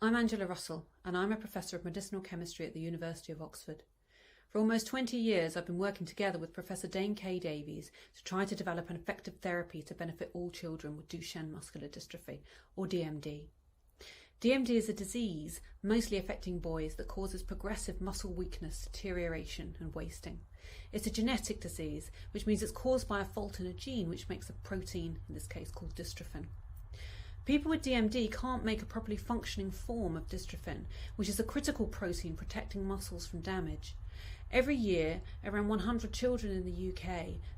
I'm Angela Russell, and I'm a Professor of Medicinal Chemistry at the University of Oxford. For almost 20 years, I've been working together with Professor Dane K. Davies to try to develop an effective therapy to benefit all children with Duchenne muscular dystrophy, or DMD. DMD is a disease, mostly affecting boys, that causes progressive muscle weakness, deterioration and wasting. It's a genetic disease, which means it's caused by a fault in a gene which makes a protein, in this case called dystrophin. People with DMD can't make a properly functioning form of dystrophin, which is a critical protein protecting muscles from damage. Every year, around 100 children in the UK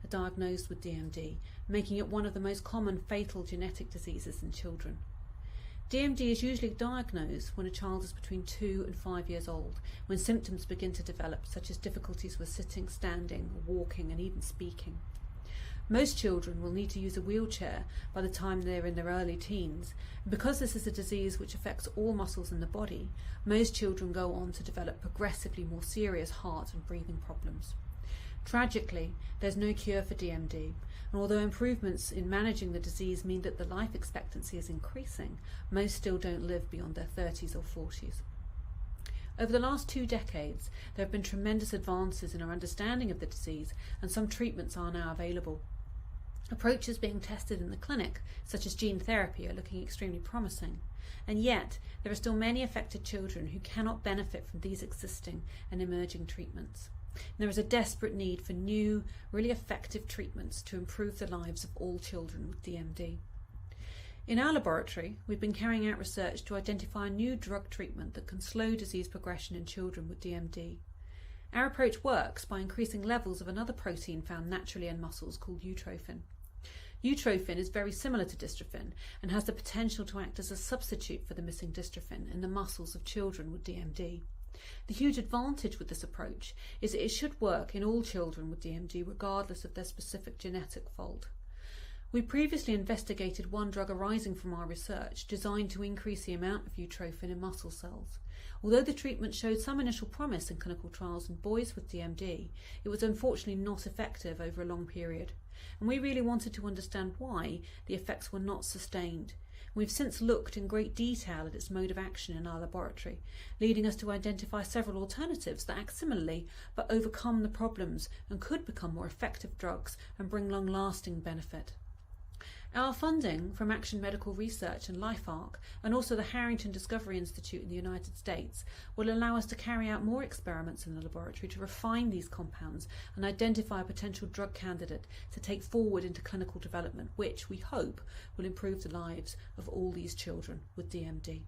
are diagnosed with DMD, making it one of the most common fatal genetic diseases in children. DMD is usually diagnosed when a child is between 2 and 5 years old, when symptoms begin to develop, such as difficulties with sitting, standing, walking and even speaking. Most children will need to use a wheelchair by the time they're in their early teens. And because this is a disease which affects all muscles in the body, most children go on to develop progressively more serious heart and breathing problems. Tragically, there's no cure for DMD, and although improvements in managing the disease mean that the life expectancy is increasing, most still don't live beyond their 30s or 40s. Over the last 2 decades, there have been tremendous advances in our understanding of the disease, and some treatments are now available. Approaches being tested in the clinic, such as gene therapy, are looking extremely promising, and yet there are still many affected children who cannot benefit from these existing and emerging treatments. And there is a desperate need for new, really effective treatments to improve the lives of all children with DMD. In our laboratory, we've been carrying out research to identify a new drug treatment that can slow disease progression in children with DMD. Our approach works by increasing levels of another protein found naturally in muscles called utrophin. Utrophin is very similar to dystrophin and has the potential to act as a substitute for the missing dystrophin in the muscles of children with DMD. The huge advantage with this approach is that it should work in all children with DMD regardless of their specific genetic fault. We previously investigated one drug arising from our research designed to increase the amount of utrophin in muscle cells. Although the treatment showed some initial promise in clinical trials in boys with DMD, it was unfortunately not effective over a long period. And we really wanted to understand why the effects were not sustained. We've since looked in great detail at its mode of action in our laboratory, leading us to identify several alternatives that act similarly but overcome the problems and could become more effective drugs and bring long-lasting benefit. Our funding from Action Medical Research and LifeArc, and also the Harrington Discovery Institute in the United States, will allow us to carry out more experiments in the laboratory to refine these compounds and identify a potential drug candidate to take forward into clinical development, which we hope will improve the lives of all these children with DMD.